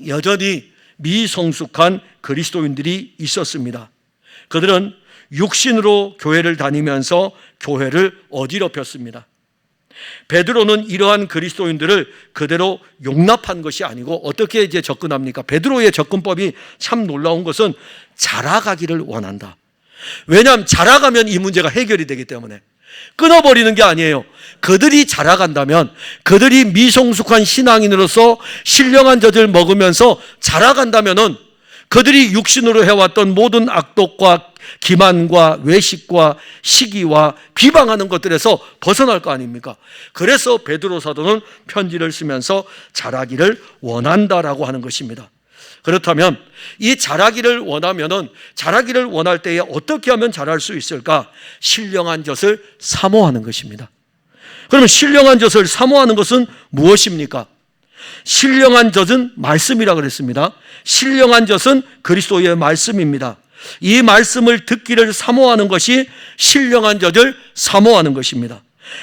여전히 미성숙한 그리스도인들이 있었습니다. 그들은 육신으로 교회를 다니면서 교회를 어지럽혔습니다. 베드로는 이러한 그리스도인들을 그대로 용납한 것이 아니고 어떻게 이제 접근합니까? 베드로의 접근법이 참 놀라운 것은 자라가기를 원한다. 왜냐하면 자라가면 이 문제가 해결이 되기 때문에 끊어버리는 게 아니에요. 그들이 자라간다면 그들이 미성숙한 신앙인으로서 신령한 젖을 먹으면서 자라간다면은 그들이 육신으로 해왔던 모든 악독과 기만과 외식과 시기와 비방하는 것들에서 벗어날 거 아닙니까? 그래서 베드로 사도는 편지를 쓰면서 자라기를 원한다라고 하는 것입니다. 그렇다면 이 자라기를 원하면은 자라기를 원할 때에 어떻게 하면 자랄 수 있을까? 신령한 젖을 사모하는 것입니다. 그러면 신령한 젖을 사모하는 것은 무엇입니까? 신령한 젖은 말씀이라 그랬습니다. 신령한 젖은 그리스도의 말씀입니다. 이 말씀을 듣기를 사모하는 것이 신령한 젖을 사모하는 것입니다.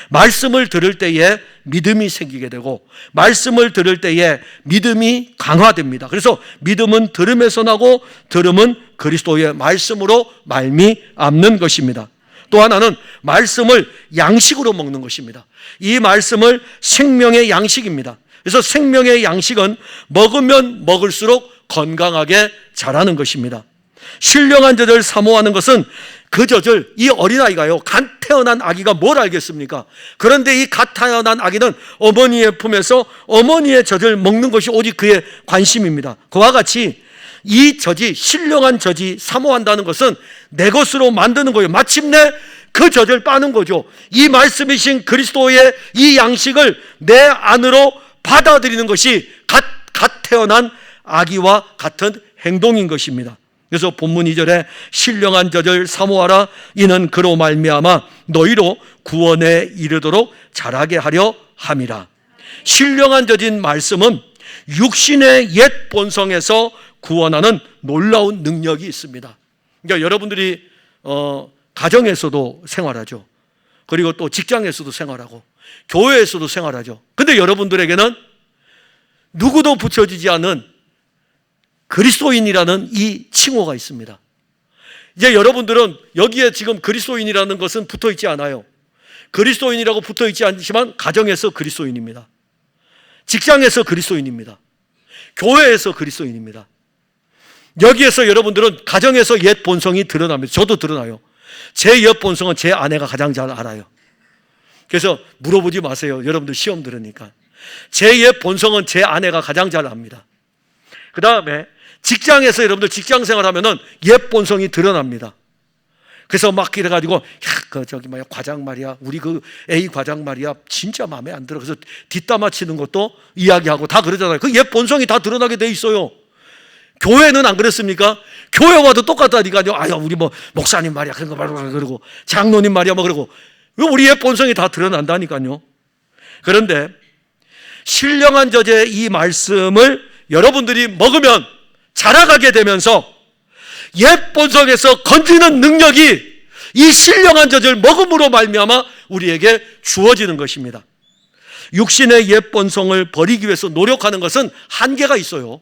말씀을 들을 때에 믿음이 생기게 되고 말씀을 들을 때에 믿음이 강화됩니다. 그래서 믿음은 들음에서 나고 들음은 그리스도의 말씀으로 말미암는 것입니다. 또 하나는 말씀을 양식으로 먹는 것입니다. 이 말씀을 생명의 양식입니다. 그래서 생명의 양식은 먹으면 먹을수록 건강하게 자라는 것입니다. 신령한 젖을 사모하는 것은 그 젖을, 이 어린아이가요, 갓 태어난 아기가 뭘 알겠습니까? 그런데 이 갓 태어난 아기는 어머니의 품에서 어머니의 젖을 먹는 것이 오직 그의 관심입니다. 그와 같이 이 젖이, 신령한 젖이 사모한다는 것은 내 것으로 만드는 거예요. 마침내 그 젖을 빠는 거죠. 이 말씀이신 그리스도의 이 양식을 내 안으로 받아들이는 것이 갓 태어난 아기와 같은 행동인 것입니다. 그래서 본문 2절에 신령한 젖을 사모하라, 이는 그로 말미암아 너희로 구원에 이르도록 자라게 하려 함이라. 신령한 젖인 말씀은 육신의 옛 본성에서 구원하는 놀라운 능력이 있습니다. 그러니까 여러분들이 가정에서도 생활하죠. 그리고 또 직장에서도 생활하고 교회에서도 생활하죠. 근데 여러분들에게는 누구도 붙여지지 않은 그리스도인이라는 이 칭호가 있습니다. 이제 여러분들은 여기에 지금 그리스도인이라는 것은 붙어 있지 않아요. 그리스도인이라고 붙어 있지 않지만 가정에서 그리스도인입니다. 직장에서 그리스도인입니다. 교회에서 그리스도인입니다. 여기에서 여러분들은 가정에서 옛 본성이 드러납니다. 저도 드러나요. 제 옛 본성은 제 아내가 가장 잘 알아요. 그래서 물어보지 마세요. 여러분들 시험 들으니까. 제 옛 본성은 제 아내가 가장 잘 압니다. 그 다음에 직장에서 여러분들 직장 생활하면은 옛 본성이 드러납니다. 그래서 막 이래가지고, 과장 말이야. 우리 그 A 과장 말이야. 진짜 마음에 안 들어. 그래서 뒷담화 치는 것도 이야기하고 다 그러잖아요. 그 옛 본성이 다 드러나게 돼 있어요. 교회는 안 그렇습니까? 교회 와도 똑같다니까요. 우리 목사님 말이야. 그런 거 말이야. 그러고 장로님 말이야. 그러고. 우리 옛 본성이 다 드러난다니까요. 그런데 신령한 젖의 이 말씀을 여러분들이 먹으면 자라가게 되면서 옛 본성에서 건지는 능력이 이 신령한 젖을 먹음으로 말미암아 우리에게 주어지는 것입니다. 육신의 옛 본성을 버리기 위해서 노력하는 것은 한계가 있어요.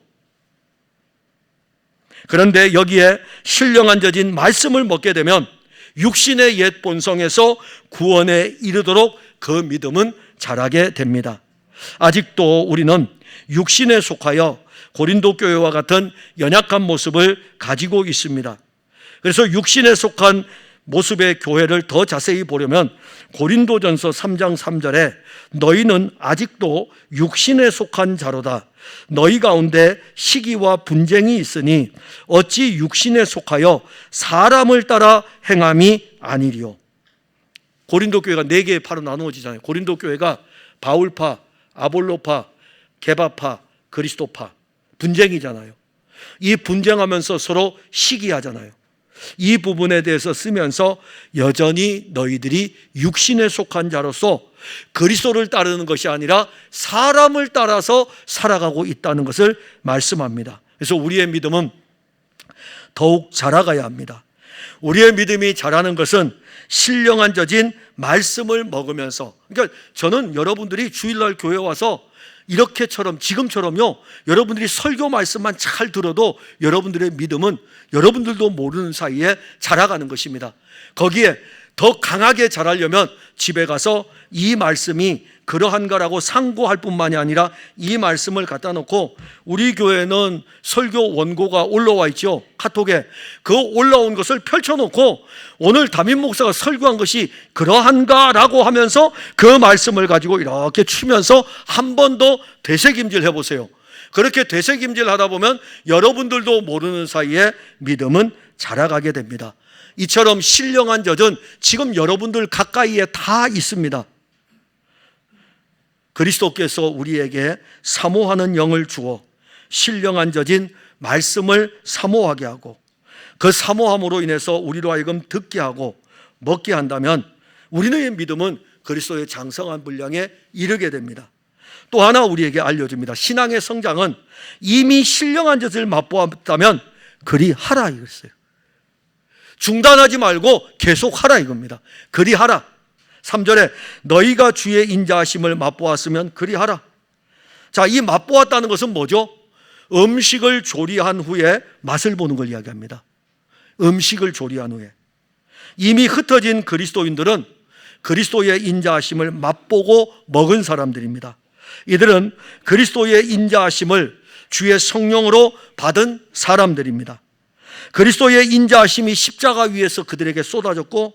그런데 여기에 신령한 젖인 말씀을 먹게 되면 육신의 옛 본성에서 구원에 이르도록 그 믿음은 자라게 됩니다. 아직도 우리는 육신에 속하여 고린도 교회와 같은 연약한 모습을 가지고 있습니다. 그래서 육신에 속한 모습의 교회를 더 자세히 보려면 고린도전서 3장 3절에 너희는 아직도 육신에 속한 자로다. 너희 가운데 시기와 분쟁이 있으니 어찌 육신에 속하여 사람을 따라 행함이 아니리요. 고린도 교회가 4개의 파로 나누어지잖아요. 고린도 교회가 바울파, 아볼로파, 게바파, 그리스도파, 분쟁이잖아요. 이 분쟁하면서 서로 시기하잖아요. 이 부분에 대해서 쓰면서 여전히 너희들이 육신에 속한 자로서 그리스도를 따르는 것이 아니라 사람을 따라서 살아가고 있다는 것을 말씀합니다. 그래서 우리의 믿음은 더욱 자라가야 합니다. 우리의 믿음이 자라는 것은 신령한 젖인 말씀을 먹으면서, 그러니까 저는 여러분들이 주일날 교회 와서 이렇게처럼 지금처럼요, 여러분들이 설교 말씀만 잘 들어도 여러분들의 믿음은 여러분들도 모르는 사이에 자라가는 것입니다. 거기에 더 강하게 자라려면 집에 가서 이 말씀이 그러한가라고 상고할 뿐만이 아니라 이 말씀을 갖다 놓고, 우리 교회는 설교 원고가 올라와 있죠. 카톡에 그 올라온 것을 펼쳐놓고 오늘 담임 목사가 설교한 것이 그러한가라고 하면서 그 말씀을 가지고 이렇게 추면서 한 번 더 되새김질 해보세요. 그렇게 되새김질 하다 보면 여러분들도 모르는 사이에 믿음은 자라가게 됩니다. 이처럼 신령한 젖은 지금 여러분들 가까이에 다 있습니다. 그리스도께서 우리에게 사모하는 영을 주어 신령한 젖인 말씀을 사모하게 하고, 그 사모함으로 인해서 우리로 하여금 듣게 하고 먹게 한다면 우리의 믿음은 그리스도의 장성한 분량에 이르게 됩니다. 또 하나 우리에게 알려줍니다. 신앙의 성장은 이미 신령한 젖을 맛보았다면 그리 하라 이랬어요. 중단하지 말고 계속 하라 이겁니다. 그리 하라. 3절에 너희가 주의 인자하심을 맛보았으면 그리 하라. 자, 이 맛보았다는 것은 뭐죠? 음식을 조리한 후에 맛을 보는 걸 이야기합니다. 음식을 조리한 후에. 이미 흩어진 그리스도인들은 그리스도의 인자하심을 맛보고 먹은 사람들입니다. 이들은 그리스도의 인자하심을 주의 성령으로 받은 사람들입니다. 그리스도의 인자하심이 십자가 위에서 그들에게 쏟아졌고,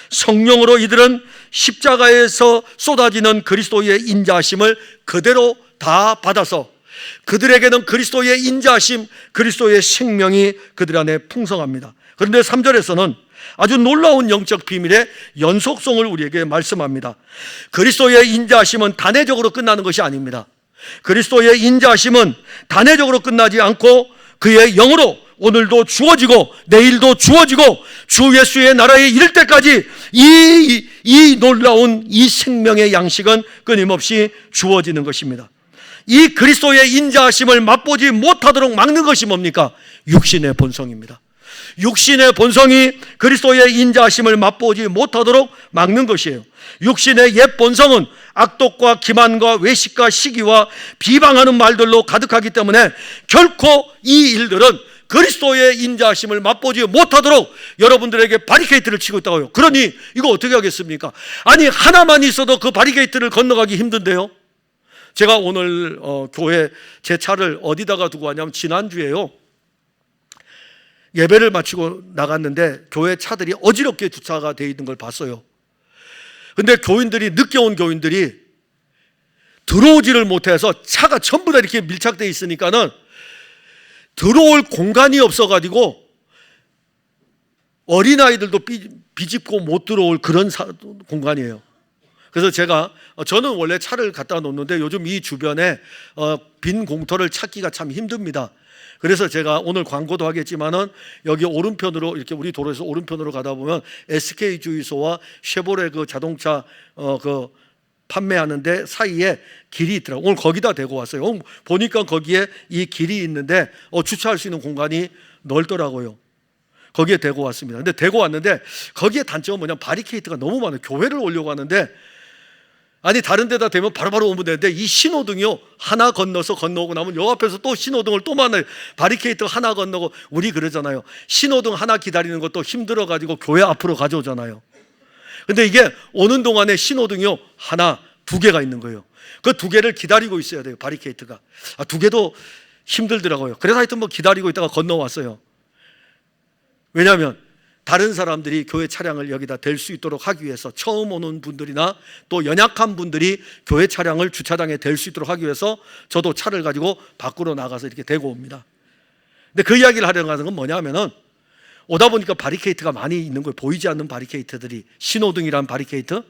성령으로 이들은 십자가에서 쏟아지는 그리스도의 인자하심을 그대로 다 받아서 그들에게는 그리스도의 인자하심, 그리스도의 생명이 그들 안에 풍성합니다. 그런데 3절에서는 아주 놀라운 영적 비밀의 연속성을 우리에게 말씀합니다. 그리스도의 인자하심은 단회적으로 끝나는 것이 아닙니다. 그리스도의 인자하심은 단회적으로 끝나지 않고 그의 영으로 오늘도 주어지고 내일도 주어지고 주 예수의 나라에 이를 때까지 이 놀라운 이 생명의 양식은 끊임없이 주어지는 것입니다. 이 그리스도의 인자하심을 맛보지 못하도록 막는 것이 뭡니까? 육신의 본성입니다. 육신의 본성이 그리스도의 인자하심을 맛보지 못하도록 막는 것이에요. 육신의 옛 본성은 악독과 기만과 외식과 시기와 비방하는 말들로 가득하기 때문에 결코 이 일들은 그리스도의 인자하심을 맛보지 못하도록 여러분들에게 바리케이트를 치고 있다고요. 그러니 이거 어떻게 하겠습니까? 아니, 하나만 있어도 그 바리케이트를 건너가기 힘든데요. 제가 오늘 교회 제 차를 어디다가 두고 왔냐면, 지난주에요, 예배를 마치고 나갔는데 교회 차들이 어지럽게 주차가 되어 있는 걸 봤어요. 근데 교인들이, 늦게 온 교인들이 들어오지를 못해서 차가 전부 다 이렇게 밀착되어 있으니까는 들어올 공간이 없어가지고 어린아이들도 비집고 못 들어올 그런 공간이에요. 그래서 저는 원래 차를 갖다 놓는데 요즘 이 주변에 빈 공터를 찾기가 참 힘듭니다. 그래서 제가 오늘 광고도 하겠지만은 여기 오른편으로, 이렇게 우리 도로에서 오른편으로 가다 보면 SK 주유소와 쉐보레 그 자동차 그 판매하는데 사이에 길이 있더라고요. 오늘 거기다 대고 왔어요. 보니까 거기에 이 길이 있는데 주차할 수 있는 공간이 넓더라고요. 거기에 대고 왔습니다. 근데 대고 왔는데 거기에 단점은 뭐냐면 바리케이트가 너무 많아요. 교회를 오려고 하는데, 아니, 다른 데다 대면 바로바로 오면 되는데 이 신호등이요, 하나 건너서 건너오고 나면 요 앞에서 또 신호등을 또 만나요. 바리케이트 하나 건너고, 우리 그러잖아요. 신호등 하나 기다리는 것도 힘들어가지고 교회 앞으로 가져오잖아요. 근데 이게 오는 동안에 신호등이요, 하나, 두 개가 있는 거예요. 그 두 개를 기다리고 있어야 돼요, 바리케이트가. 두 개도 힘들더라고요. 그래서 하여튼 뭐 기다리고 있다가 건너왔어요. 왜냐하면 다른 사람들이 교회 차량을 여기다 댈 수 있도록 하기 위해서, 처음 오는 분들이나 또 연약한 분들이 교회 차량을 주차장에 댈 수 있도록 하기 위해서 저도 차를 가지고 밖으로 나가서 이렇게 대고 옵니다. 근데 그 이야기를 하려고 하는 건 뭐냐면은, 오다 보니까 바리케이트가 많이 있는 거예요. 보이지 않는 바리케이트들이, 신호등이란 바리케이트.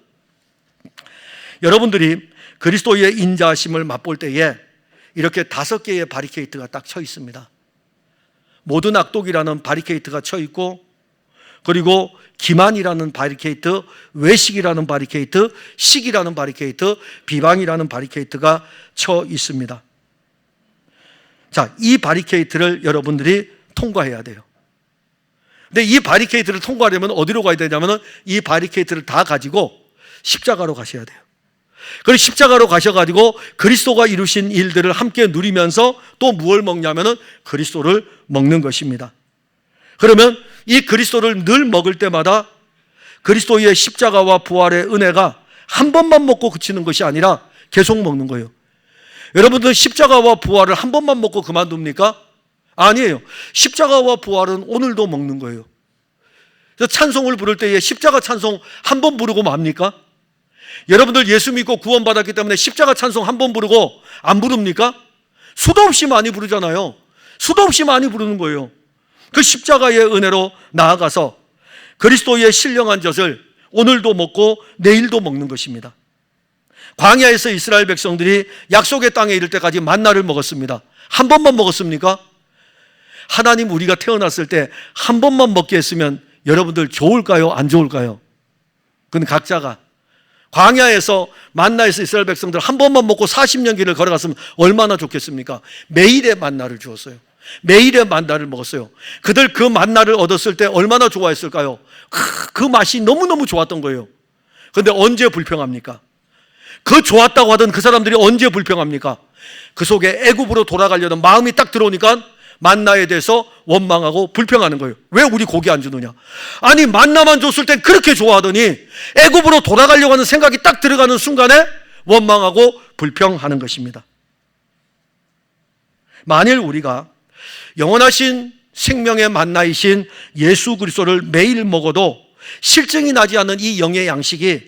여러분들이 그리스도의 인자하심을 맛볼 때에 이렇게 5개의 바리케이트가 딱 쳐 있습니다. 모든 악독이라는 바리케이트가 쳐 있고, 그리고 기만이라는 바리케이트, 외식이라는 바리케이트, 시기라는 바리케이트, 비방이라는 바리케이트가 쳐 있습니다. 자, 이 바리케이트를 여러분들이 통과해야 돼요. 근데 이 바리케이트를 통과하려면 어디로 가야 되냐면은 이 바리케이트를 다 가지고 십자가로 가셔야 돼요. 그리고 십자가로 가셔가지고 그리스도가 이루신 일들을 함께 누리면서 또 무엇을 먹냐면은 그리스도를 먹는 것입니다. 그러면 이 그리스도를 늘 먹을 때마다 그리스도의 십자가와 부활의 은혜가 한 번만 먹고 그치는 것이 아니라 계속 먹는 거예요. 여러분들 십자가와 부활을 한 번만 먹고 그만둡니까? 아니에요. 십자가와 부활은 오늘도 먹는 거예요. 그래서 찬송을 부를 때에 십자가 찬송 한 번 부르고 맙니까? 여러분들 예수 믿고 구원받았기 때문에 십자가 찬송 한 번 부르고 안 부릅니까? 수도 없이 많이 부르잖아요. 수도 없이 많이 부르는 거예요. 그 십자가의 은혜로 나아가서 그리스도의 신령한 젖을 오늘도 먹고 내일도 먹는 것입니다. 광야에서 이스라엘 백성들이 약속의 땅에 이를 때까지 만나를 먹었습니다. 한 번만 먹었습니까? 하나님, 우리가 태어났을 때 한 번만 먹게 했으면 여러분들 좋을까요? 안 좋을까요? 그건 각자가. 광야에서 만나에서 이스라엘 백성들 한 번만 먹고 40년 길을 걸어갔으면 얼마나 좋겠습니까? 매일의 만나를 주었어요. 매일의 만나를 먹었어요. 그들 그 만나를 얻었을 때 얼마나 좋아했을까요? 그 맛이 너무너무 좋았던 거예요. 그런데 언제 불평합니까? 그 좋았다고 하던 그 사람들이 언제 불평합니까? 그 속에 애굽으로 돌아가려는 마음이 딱 들어오니까 만나에 대해서 원망하고 불평하는 거예요. 왜 우리 고기 안 주느냐? 아니, 만나만 줬을 땐 그렇게 좋아하더니 애굽으로 돌아가려고 하는 생각이 딱 들어가는 순간에 원망하고 불평하는 것입니다. 만일 우리가 영원하신 생명의 만나이신 예수 그리스도를 매일 먹어도 실증이 나지 않는 이 영의 양식이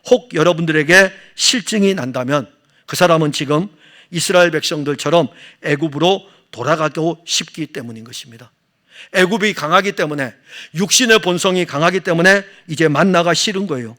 혹 여러분들에게 실증이 난다면 그 사람은 지금 이스라엘 백성들처럼 애굽으로 돌아가고 싶기 때문인 것입니다. 애굽이 강하기 때문에, 육신의 본성이 강하기 때문에 이제 만나가 싫은 거예요.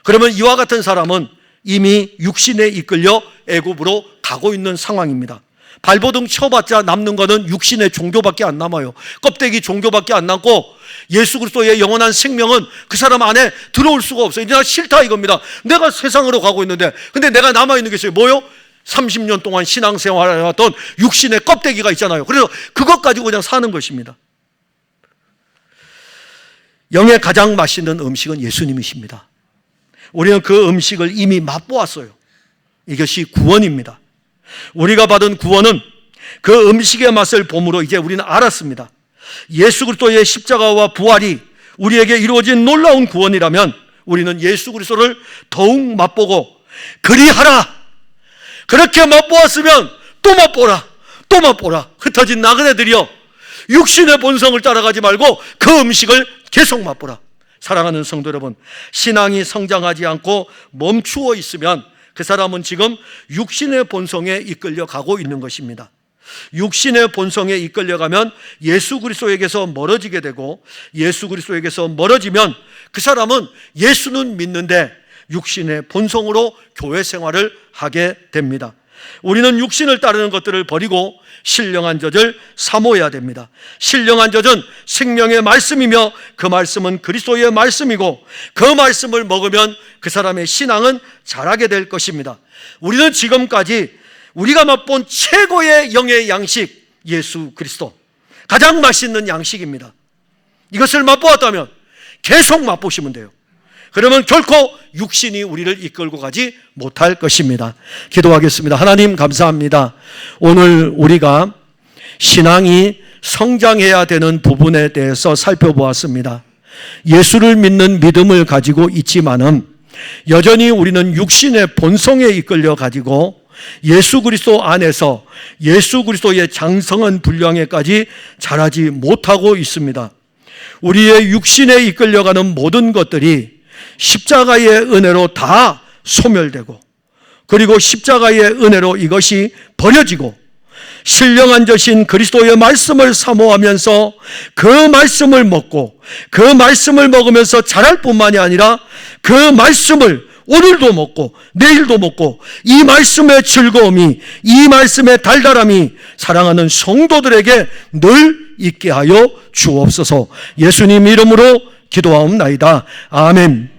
그러면 이와 같은 사람은 이미 육신에 이끌려 애굽으로 가고 있는 상황입니다. 발버둥 쳐봤자 남는 거는 육신의 종교밖에 안 남아요. 껍데기 종교밖에 안 남고 예수 그리스도의 영원한 생명은 그 사람 안에 들어올 수가 없어요. 이제 나 싫다 이겁니다. 내가 세상으로 가고 있는데, 근데 내가 남아있는 게 있어요. 뭐요? 30년 동안 신앙생활을 해왔던 육신의 껍데기가 있잖아요. 그래서 그것 가지고 그냥 사는 것입니다. 영의 가장 맛있는 음식은 예수님이십니다. 우리는 그 음식을 이미 맛보았어요. 이것이 구원입니다. 우리가 받은 구원은 그 음식의 맛을 봄으로 이제 우리는 알았습니다. 예수 그리스도의 십자가와 부활이 우리에게 이루어진 놀라운 구원이라면 우리는 예수 그리스도를 더욱 맛보고 그리하라. 그렇게 맛보았으면 또 맛보라, 또 맛보라. 흩어진 나그네들이여, 육신의 본성을 따라가지 말고 그 음식을 계속 맛보라. 사랑하는 성도 여러분, 신앙이 성장하지 않고 멈추어 있으면 그 사람은 지금 육신의 본성에 이끌려 가고 있는 것입니다. 육신의 본성에 이끌려가면 예수 그리스도에게서 멀어지게 되고, 예수 그리스도에게서 멀어지면 그 사람은 예수는 믿는데 육신의 본성으로 교회 생활을 하게 됩니다. 우리는 육신을 따르는 것들을 버리고 신령한 젖을 사모해야 됩니다. 신령한 젖은 생명의 말씀이며 그 말씀은 그리스도의 말씀이고 그 말씀을 먹으면 그 사람의 신앙은 자라게 될 것입니다. 우리는 지금까지 우리가 맛본 최고의 영의 양식, 예수 그리스도, 가장 맛있는 양식입니다. 이것을 맛보았다면 계속 맛보시면 돼요. 그러면 결코 육신이 우리를 이끌고 가지 못할 것입니다. 기도하겠습니다. 하나님 감사합니다. 오늘 우리가 신앙이 성장해야 되는 부분에 대해서 살펴보았습니다. 예수를 믿는 믿음을 가지고 있지만은 여전히 우리는 육신의 본성에 이끌려 가지고 예수 그리스도 안에서 예수 그리스도의 장성한 분량에까지 자라지 못하고 있습니다. 우리의 육신에 이끌려가는 모든 것들이 십자가의 은혜로 다 소멸되고, 그리고 십자가의 은혜로 이것이 버려지고, 신령한 젖인 그리스도의 말씀을 사모하면서 그 말씀을 먹고 그 말씀을 먹으면서 자랄 뿐만이 아니라 그 말씀을 오늘도 먹고 내일도 먹고, 이 말씀의 즐거움이, 이 말씀의 달달함이 사랑하는 성도들에게 늘 있게 하여 주옵소서. 예수님 이름으로 기도하옵나이다. 아멘.